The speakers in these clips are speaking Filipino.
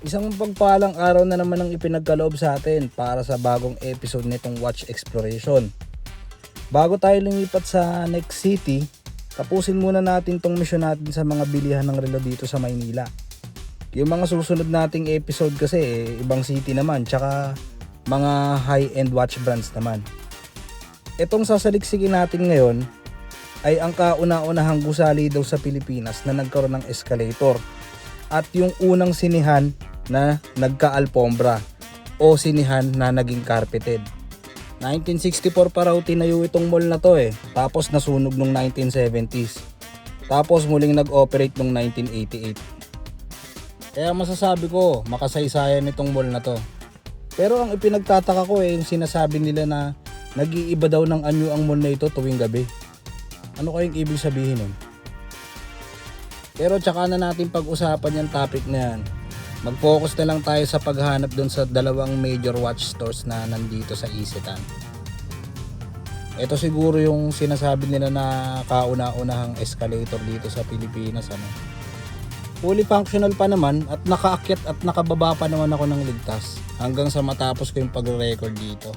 Isang pagpalang araw na naman ang ipinagkaloob sa atin para sa bagong episode nitong Watch Exploration. Bago tayo lumipat sa next city, tapusin muna natin tong mission natin sa mga bilihan ng relo dito sa Maynila. Yung mga susunod nating episode kasi ibang city naman, tsaka mga high-end watch brands naman. Itong sasaliksikin natin ngayon ay ang kauna-unahang gusali daw sa Pilipinas na nagkaroon ng escalator at yung unang sinihan na nagka-alpombra o sinihan na naging carpeted. 1964 pa raw tinayo itong mall na to tapos nasunog nung 1970s. Tapos muling nag-operate nung 1988. Kaya masasabi ko, makasaysayan itong mall na to. Pero ang ipinagtataka ko yung sinasabi nila na nag-iiba daw ng anyo ang mall na ito tuwing gabi. Ano kayong ibig sabihin nun? Pero tsaka na natin pag-usapan yung topic na yan. Mag-focus na lang tayo sa paghanap dun sa dalawang major watch stores na nandito sa Isetan. Ito siguro yung sinasabi nila na kauna-unahang escalator dito sa Pilipinas. Fully functional pa naman at nakaakyat at nakababa pa naman ako ng ligtas hanggang sa matapos ko yung pag-record dito.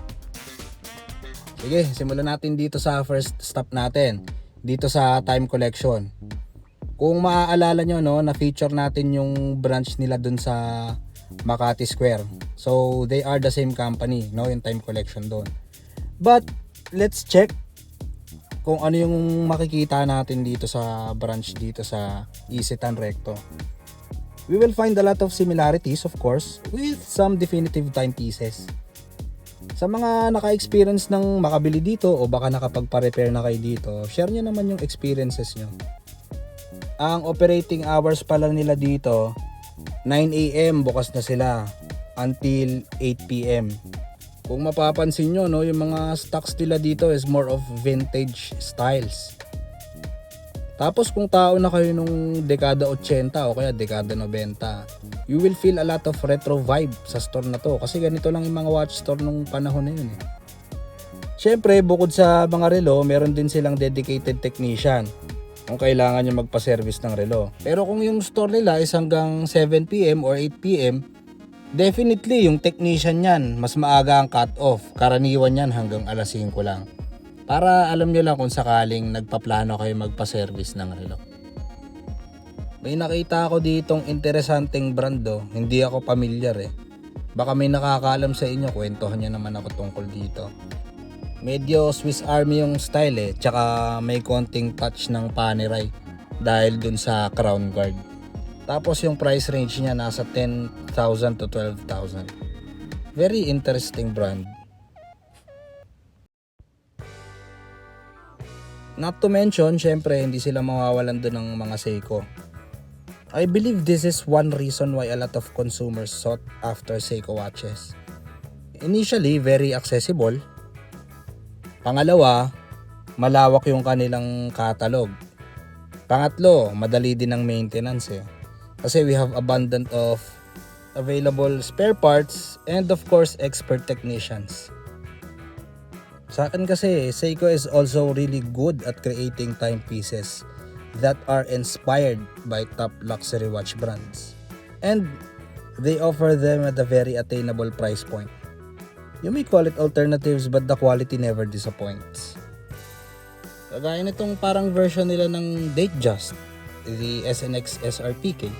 Sige, simulan natin dito sa first stop natin. Dito sa Time Collection. Kung maaalala nyo, na-feature natin yung branch nila dun sa Makati Square. So, they are the same company, yung Time Collection doon. But, let's check kung ano yung makikita natin dito sa branch dito sa Isetan Recto. We will find a lot of similarities, of course, with some definitive timepieces. Sa mga naka-experience ng makabili dito o baka nakapagpa-repair na kayo dito, share nyo naman yung experiences nyo. Ang operating hours pala nila dito, 9 AM bukas na sila until 8 PM. Kung mapapansin nyo, yung mga stocks nila dito is more of vintage styles. Tapos kung tao na kayo nung dekada 80 o kaya dekada 90, you will feel a lot of retro vibe sa store na to kasi ganito lang yung mga watch store nung panahon na yun. Siyempre, bukod sa mga relo, meron din silang dedicated technician kung kailangan nyo magpa-service ng relo. Pero kung yung store nila is hanggang 7 PM or 8 PM, definitely yung technician yan, mas maaga ang cut-off. Karaniwan yan hanggang alas 5 lang. Para alam nyo lang kung sakaling nagpaplano kayo magpa-service ng relo. May nakita ako ditong interesanteng brand hindi ako pamilyar Baka may nakakaalam sa inyo, kwentuhan nyo naman ako tungkol dito. Medyo Swiss Army yung style tsaka may konting touch ng panerai dahil dun sa crown guard. Tapos yung price range niya nasa 10,000 to 12,000. Very interesting brand. Not to mention, syempre hindi sila mawawalan dun ng mga Seiko. I believe this is one reason why a lot of consumers sought after Seiko watches. Initially, very accessible. Pangalawa, malawak yung kanilang catalog. Pangatlo, madali din ang maintenance Kasi we have abundant of available spare parts and of course expert technicians. Sa akin kasi, Seiko is also really good at creating timepieces that are inspired by top luxury watch brands. And they offer them at a very attainable price point. You may call it alternatives but the quality never disappoints. Kagaya nitong parang version nila ng Datejust, the SNX SRPK.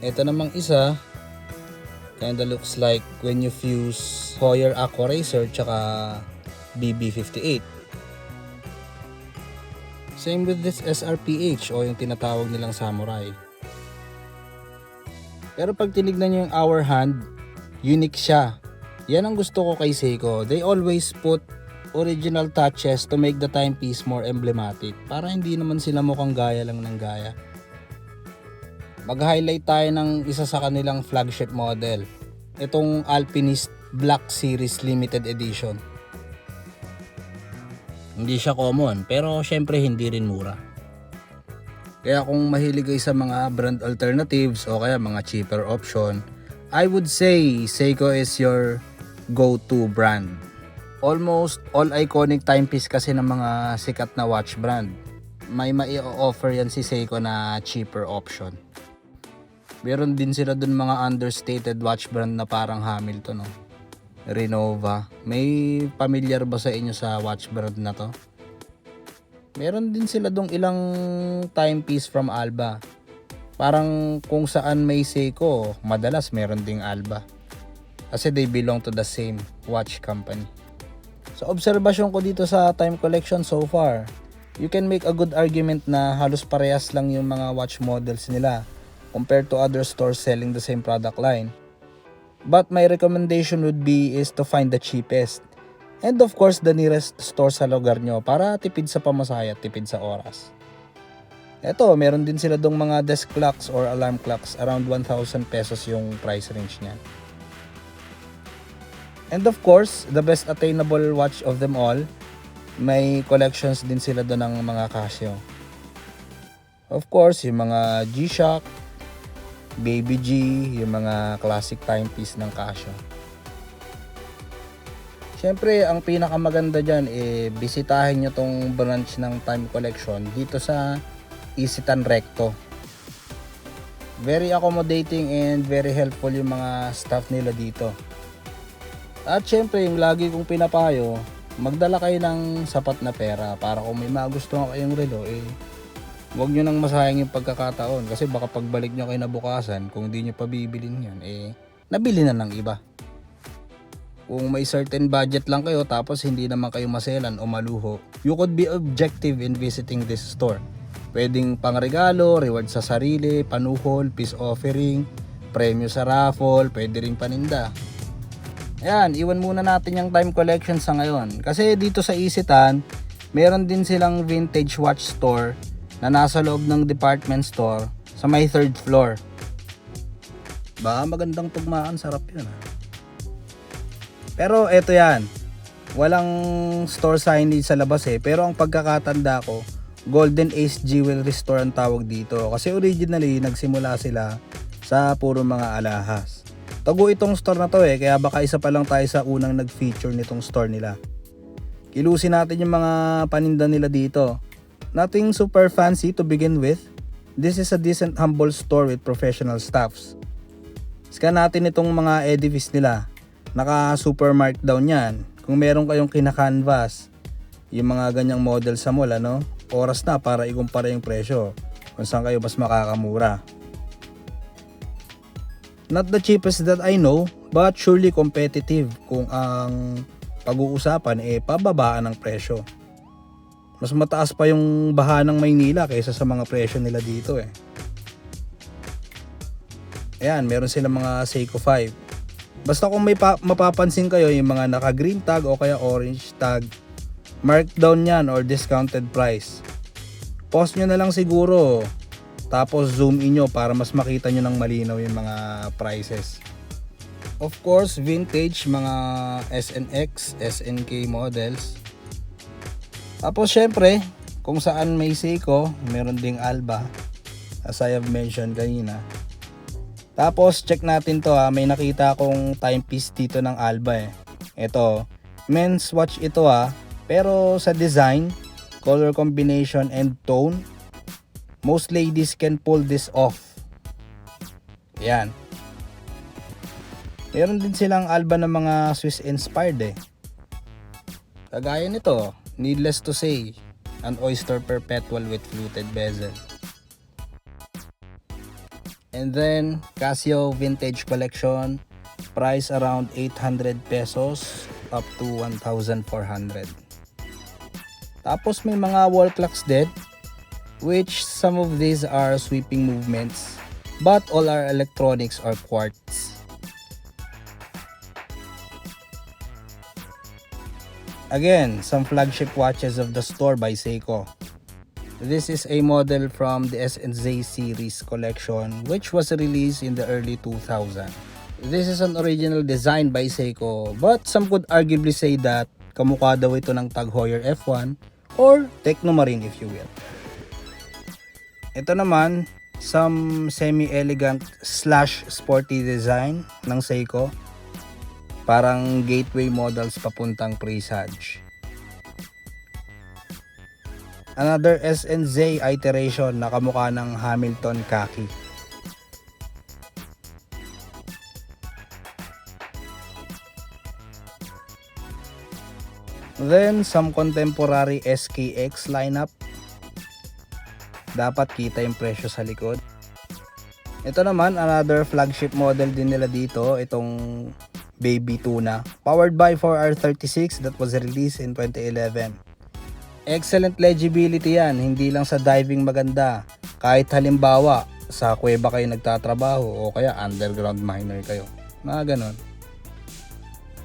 Ito namang isa, kinda looks like when you fuse Heuer Aqua Racer tsaka BB58. Same with this SRPH o yung tinatawag nilang Samurai. Pero pag tinignan nyo yung hour hand, unique siya. Yan ang gusto ko kay Seiko. They always put original touches to make the timepiece more emblematic. Para hindi naman sila mukhang gaya lang ng gaya. Mag-highlight tayo ng isa sa kanilang flagship model. Itong Alpinist Black Series Limited Edition. Hindi siya common, pero syempre hindi rin mura. Kaya kung mahilig kayo sa mga brand alternatives o kaya mga cheaper option, I would say Seiko is your go-to brand. Almost all iconic timepiece kasi ng mga sikat na watch brand, may mai-offer yan si Seiko na cheaper option. Meron din sila dun mga understated watch brand na parang Hamilton, no? Renova. May familiar ba sa inyo sa watch brand na to? Meron din sila dong ilang timepiece from Alba. Parang kung saan may Seiko, madalas meron ding Alba. Kasi they belong to the same watch company. Sa obserbasyon ko dito sa time collection so far, you can make a good argument na halos parehas lang yung mga watch models nila compared to other stores selling the same product line. But my recommendation would be is to find the cheapest. And of course, the nearest store sa lugar nyo para tipid sa pamasahe at tipid sa oras. Eto, meron din sila dong mga desk clocks or alarm clocks. Around 1,000 pesos yung price range niyan. And of course, the best attainable watch of them all, may collections din sila doon ng mga Casio. Of course, yung mga G-Shock, Baby G, yung mga classic timepiece ng Casio. Siyempre, ang pinakamaganda dyan, bisitahin nyo tong branch ng Time Collection dito sa Isitan Recto. Very accommodating and very helpful yung mga staff nila dito. At siyempre, yung lagi kong pinapayo, magdala kayo ng sapat na pera para kung may magustuhan kayong relo, huwag nyo nang masayang yung pagkakataon. Kasi baka pagbalik nyo kayo nabukasan, kung di nyo pabibilin yan, nabili na ng iba. Kung may certain budget lang kayo tapos hindi naman kayo maselan o maluho, you could be objective in visiting this store. Pwedeng pangregalo, reward sa sarili, panuhol, peace offering, premyo sa raffle, pwede ring paninda. Ayan, iwan muna natin yung time collection sa ngayon. Kasi dito sa Isitan, meron din silang vintage watch store na nasa loob ng department store sa may 3rd floor. Ba, magandang tugmaan, sarap yun ha. Pero eto yan, walang store signage sa labas pero ang pagkakatanda ko, Golden Ace Jewelry Store ang tawag dito. Kasi originally, nagsimula sila sa puro mga alahas. Tago itong store na to kaya baka isa pa lang tayo sa unang nag-feature nitong store nila. Kilusin natin yung mga paninda nila dito. Nothing super fancy to begin with. This is a decent humble store with professional staffs. Scan natin itong mga edifice nila. Naka super markdown yan. Kung meron kayong kina-canvas, yung mga ganyang model sa mall, oras na para ikumpara yung presyo kung saan kayo mas makakamura. Not the cheapest that I know, but surely competitive kung ang pag-uusapan pababaan ng presyo. Mas mataas pa yung baha ng Maynila kaysa sa mga presyo nila dito Ayan, meron silang mga Seiko 5. Basta kung may mapapansin kayo yung mga naka green tag o kaya orange tag, markdown yan or discounted price. Pause nyo na lang siguro, tapos zoom in nyo para mas makita nyo ng malinaw yung mga prices. Of course, vintage, mga SNX, SNK models. Tapos syempre, kung saan may Seiko, meron ding Alba, as I have mentioned kanina. Tapos check natin to may nakita akong timepiece dito ng Alba Ito, men's watch ito pero sa design, color combination and tone, most ladies can pull this off. Yan. Meron din silang Alba ng mga Swiss inspired Kagaya nito, needless to say, an Oyster Perpetual with fluted bezel. And then, Casio Vintage Collection, price around 800 pesos up to 1,400. Tapos may mga wall clocks din, which some of these are sweeping movements, but all our electronics are quartz. Again, some flagship watches of the store by Seiko. This is a model from the S&Z series collection which was released in the early 2000s. This is an original design by Seiko, but some could arguably say that kamukha daw ito ng Tag Heuer F1 or Technomarine if you will. Ito naman, some semi-elegant slash sporty design ng Seiko. Parang gateway models papuntang presage. Another S&Z iteration na kamukha ng Hamilton Khaki. Then some contemporary SKX lineup. Dapat kita yung presyo sa likod. Ito naman, another flagship model din nila dito, itong Baby Tuna. Powered by 4R36 that was released in 2011. Excellent legibility yan, hindi lang sa diving maganda. Kahit halimbawa, sa kuweba kayo nagtatrabaho o kaya underground miner kayo. Mga ganon.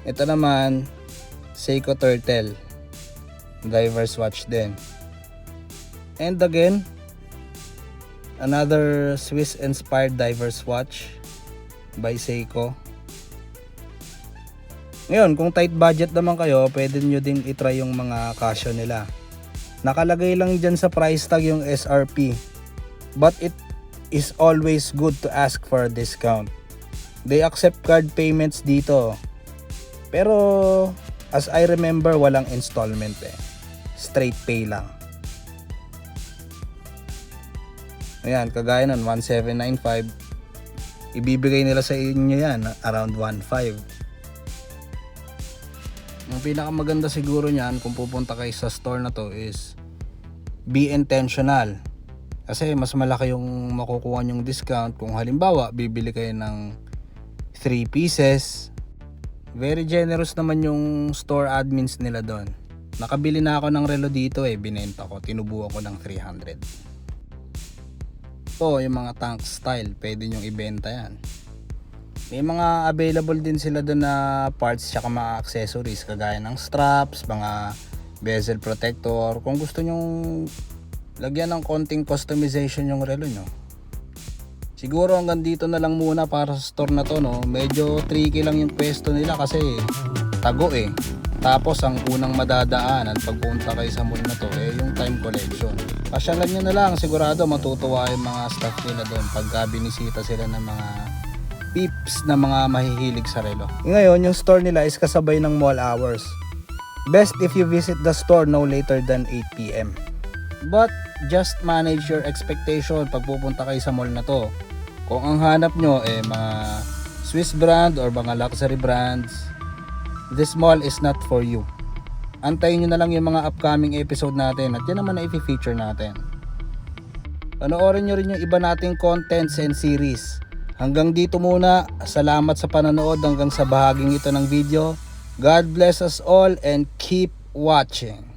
Ito naman, Seiko Turtle. Diver's watch din. And again, another Swiss inspired diver's watch by Seiko. Ngayon, kung tight budget naman kayo, pwede nyo ding itry yung mga Casio nila. Nakalagay lang dyan sa price tag yung SRP. But it is always good to ask for a discount. They accept card payments dito. Pero as I remember, walang installment eh. Straight pay lang. Ayan, kagaya nun, 1795. Ibibigay nila sa inyo yan, around 1.5. Ang pinakamaganda siguro niyan kung pupunta kayo sa store na to is be intentional. Kasi mas malaki yung makukuha nyong discount kung halimbawa bibili kayo ng 3 pieces. Very generous naman yung store admins nila doon. Nakabili na ako ng relo dito binenta ko, tinubuan ko ng 300. Ito yung mga tank style, pwede nyong ibenta yan. May mga available din sila doon na parts tsaka mga accessories kagaya ng straps, mga bezel protector. Kung gusto nyong lagyan ng konting customization yung relo nyo. Siguro hanggang dito na lang muna para sa store na to, no. Medyo tricky lang yung pwesto nila kasi tago Tapos ang unang madadaanan pagpunta kayo sa mall na to yung time collection. Pasyalan nyo na lang, sigurado matutuwa yung mga staff nila doon pagka binisita sila ng mga peeps na mga mahihilig sa relo. Ngayon, yung store nila is kasabay ng mall hours. Best if you visit the store no later than 8 PM. But just manage your expectation pag pupunta kayo sa mall na to. Kung ang hanap nyo mga Swiss brand or mga luxury brands, this mall is not for you. Antayin nyo na lang yung mga upcoming episode natin at yan naman na i-feature natin. Panoorin nyo rin yung iba nating contents and series. Hanggang dito muna, salamat sa panonood hanggang sa bahaging ito ng video. God bless us all and keep watching.